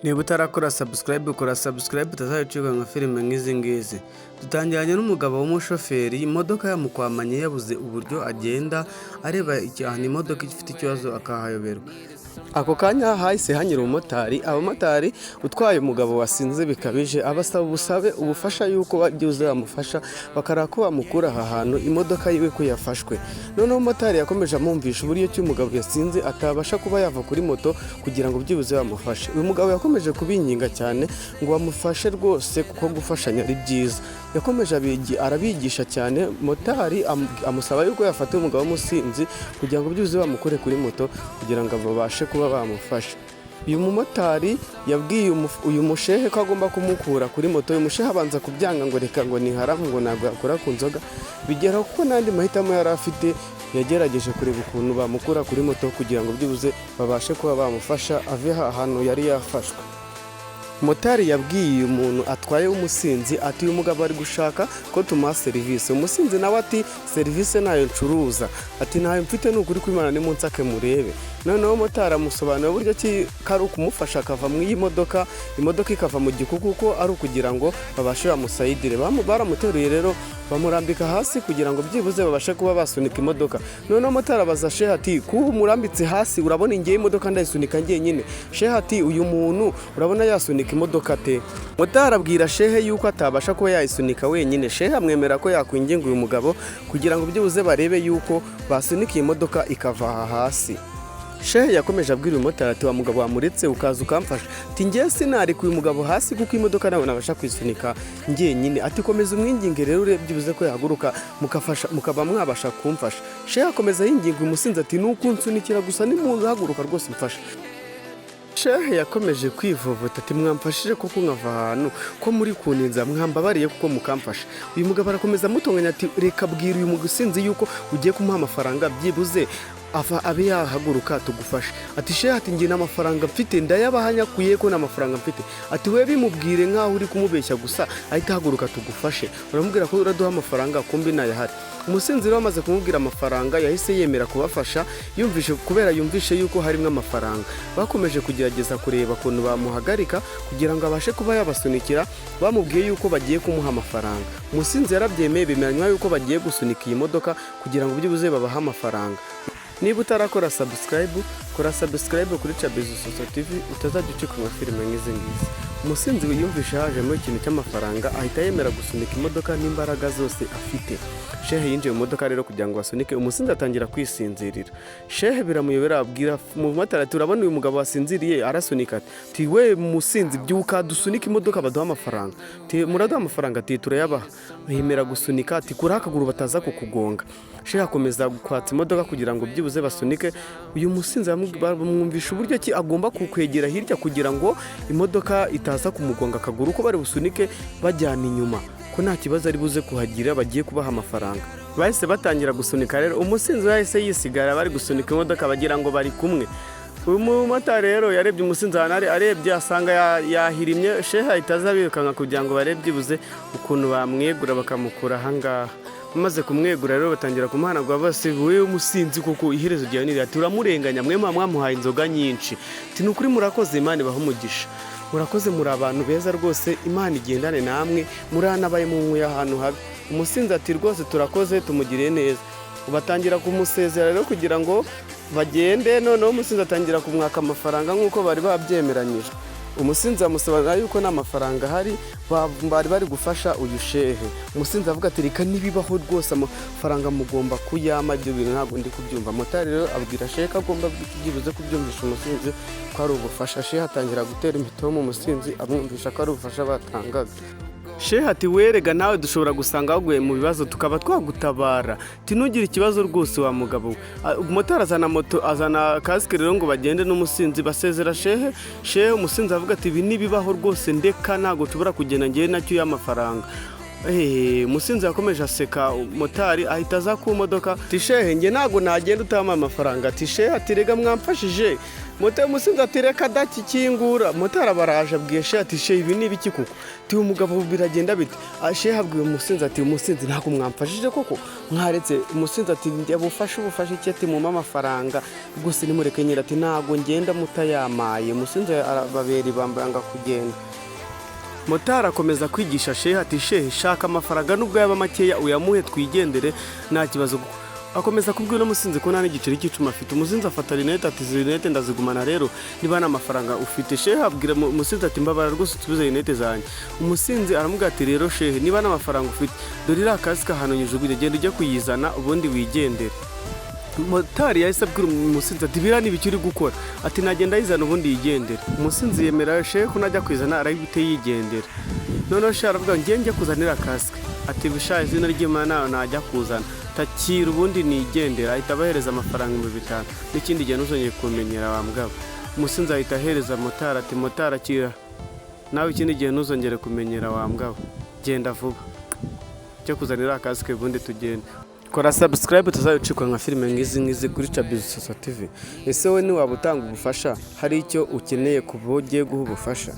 Niba utarakora subscribe ukora subscribe utazayicika nka filime nk'izi ngizi. Dutangiranye n'umugabo w'umushoferi, imodoka yamukwamanye yabuze uburyo agenda areba cyane imodoka ifite ikibazo akahayoberwa. Ako kanya hahise hanyura abamotari utwaye umugabo wasinze bikabije abasaba ubufasha yuko bagize bamufasha bakarako bamukura aha hantu imodoka yiwe ko yafashwe. Noneho umumotari yakomeje amumvisha uburyo cy'umugabo yasinze atabasha kuba yava kuri moto kugira ngo byibuze bamufashe. Uyu mugabo yakomeje kubinyinga cyane ngo bamufashe rwose kuko gufashanya ari byiza. Yakomeje arabigisha cyane, motari amusaba yuko yafata umugabo w'umusinzi kugira ngo byibuze bamukure kuri moto kugira ngo babashe kuba bamufasha. Uyu mumotari yabwiye uyu mushehe ko agomba kumukura kuri moto. Uyu mushehe abanza kubyanga ngo reka ngo ni haramu ngo ntabwo yakora ku nzoga, bigera kuko n'andi mahitamo yari afite yagerageje kureba ukuntu bamukura kuri moto kugira ngo byibuze babashe kuba bamufasha ave ahantu yari yafashwe. Motari yabwiye umuntu atwaye w'umusinzi ati uyu mugabo ari gushaka ko tumuha serivisi. Umusinzi nawe ati serivisi nayo ncuruza, ati ntayo mfite n'ukuri kw'Imana nimunsake murebe. Noneho motari amusobanurira uburyo ki ari ukumufasha akava mu iyi imodoka ikava mu gikuku ko ari ukugira ngo babashe bamusayidire. Baramuteruye rero bamurambika hasi kugira ngo byibuze babashe kuba basunika imodoka. Noneho motari abaza shehe ati kuba umurambitse hasi urabona ingiye imodoka ndayisunika njyenyine? Shehe ati uyu muntu urabona yasunika imodoka te? Motari abwira shehe yuko atabasha kuba yayisunika wenyine. Shehe amwemera ko yakwinginga uyu mugabo kugira ngo byibuze barebe yuko basunika iyi modoka ikava aha hasi. Shehe yakomeje abwira uyu motari ati wa mugabo wamuretse ukaza ukamfasha, ati ngiye sinarekuye umugabo hasi kuko imodoka nawe nabasha kwisunika njyenyine. Ati komeza umwinginge rero urebye bivuze ko yahaguruka mukaba mwabasha kumfasha. Shehe akomeza yinginga umusinzi ati nukunsunikira gusa nimuhaguruka rwose mfasha. Shehe yakomeje kwivovota ati mwamfashije kuko nkava ahantu ko muri kuninza mwambabariye kuko mukamfasha. Uyu mugabo arakomeza amutonganya ati reka bwira uyu musinzi yuko ugiye kumuha amafaranga byibuze abe yahaguruka tugufashe. Ati shehe ati ngiye n'amafaranga mfite ndayabahanyakuye ko n'amafaranga mfite. Ati we bimubwire nkaho uri kumubeshya gusa ahita haguruka tugufashe. Uramubwira ko uraduha amafaranga kumbi nayahari. Umusinzi rero amaze kumubwira amafaranga yahise yemera kubafasha yumvishe yuko harimo amafaranga. Bakomeje kugerageza kureba ukuntu bamuhagarika kugira ngo abashe kuba yabasunikira. Bamubwiye yuko bagiye kumuha amafaranga. Umusinzi yarabyemeye bemeranywa yuko bagiye gusunika iyi modoka kugira ngo byibuze babahe amafaranga. Niba utarakora subscribe kora subscribe kuri Chabezu Social TV utazajya ucika filime nk'izi ngizi. Umusinzi wiyumvisha hajemo ikintu cy'amafaranga ahita yemera gusunika imodoka n'imbaraga zose afite. Shehe yinjiye mu modoka rero kugira ngo basunike. Umusinzi atangira kwisinzirira. Shehe biramuyobera abwira mu motari ati urabona uyu mugabo wasinziriye arasunika ati we musinzi byuka dusunika imodoka baduha amafaranga. Ati muraduha amafaranga? Ati turayabaha. Yemera gusunika ati kuri akaguru bataza kukugonga. Shehe akomeza kwatsa imodoka kugira ngo byibuze basunike. Uyu musinzi bamwumvisha uburyo ki agomba kukwegera hirya kugira ngo imodoka itaza kumugonga akaguru ko bari busunike bajyana inyuma ko nta kibazo ari buze kuhagira bagiye kubaha amafaranga. Bahise batangira gusunika rero. Umusinzi yahise yisigara bari gusunika imodoka bagira ngo bari kumwe. Uyu mumotari rero yarebye umusinzi arebye asanga yahirimye. Shehe ahita aza birukanka kugira ngo barebye buze ukuntu bamwegura bakamukura ahangaha. Maze kumwegura rero batangira kumuhanagura bose we umusinzi kuko iherezo ryawe niri ati uramurenganya mwe mwamuhaye inzoga nyinshi. Ati nukuri murakoze Imana bahumugisha. Murakoze muri abantu beza rwose Imana igendane namwe muranabaye mu nkwe ahantu habi. Umusinzi ati rwose turakoze tumugiriye neza. Batangira kumusezera rero kugira ngo bagende. Noneho umusinzi atangira kumwaka amafaranga nk'uko bari babyemeranyije. Umusinzi amusobanurira yuko n'amafaranga hari bari gufasha uyu shehe. Umusinzi avuga ati reka nibibaho rwose amafaranga mugomba kuyama ibyo bintu ntabwo ndi kubyumva. Motari rero abwira shehe ko agomba byibuze kubyumvisha umusinzi ko ari ubufasha. Shehe atangira gutera imitomo umusinzi amwumvisha ko ari ubufasha batangaga. Shehe ati werega nawe dushobora gusanga waguye mu bibazo tukaba twagutabara. Ati ntugire ikibazo rwose wa mugabo. Motari azana kasike rero ngo bagende n'umusinzi basezera shehe. Shehe umusinzi avuga ati ibi nibibaho rwose ndeka ntago tubura kugenda ngiye nacyo y'amafaranga. Umusinzi yakomeje aseka, motari ahita aza ku modoka, tishehe njye ntago nagenda utama amafaranga, tishehe ati rega mwamfashije, umusinzi ati reka dakikingura, motari abaraje abwiye shehe ati shehe ibi ni ibiki koko, ti umugabo biragenda bite, shehe abwiye umusinzi ati umusinzi ntago mwamfashije koko mwaretse, umusinzi ati njye bufashe iki ati mumpa amafaranga gusa nimureke nyira, ati ntago ngenda mutayamaye, umusinzi arababera ibambanga kugenda. Motari akomeza kwigisha shehe ati shehe shaka amafaranga nubwo yaba makeya uyamuhe twigendere nta kibazo, akomeza kubwira umusinzi ko nta n'igiceri cy'icumi afite. Umusinzi afata rinete ati izi rinete ndazigumana rero niba nta mafaranga ufite. Shehe abwira umusinzi ati mbabara rwose usubize rinete zanjye. Umusinzi aramubwira ati rero shehe niba nta mafaranga ufite dore iriya kasike ahantu nyujugunye, genda ujya kuyizana ubundi wigendere. Motari yahise abwira umusinzi ati biriya ni ibiki uri gukora, ati nagenda yizana ubundi yigendere. Umusinzi yemera shehe ko najya kuyizana arahita yigendera. Noneho shehe aravuga njye njya kuzanira kasike, ati bishaye izina ry'Imana najya kuzana takira ubundi nigendera, ahita abahereza amafaranga 5,000 n'ikindi gihe ntuzongeye kumenyera wa mugabo. Umusinzi ahita ahereza motari ati motari akira nawe ikindi gihe ntuzongere kumenyera wa mugabo, genda vuba cyo kuzanira kasike ubundi tugende. Kora subscribe tuzayucikwa nka filime ngizi kuri Chabizoso TV. Ese we ni waba utanga ubufasha, hari icyo ukeneye kuba ugiye guha ubufasha?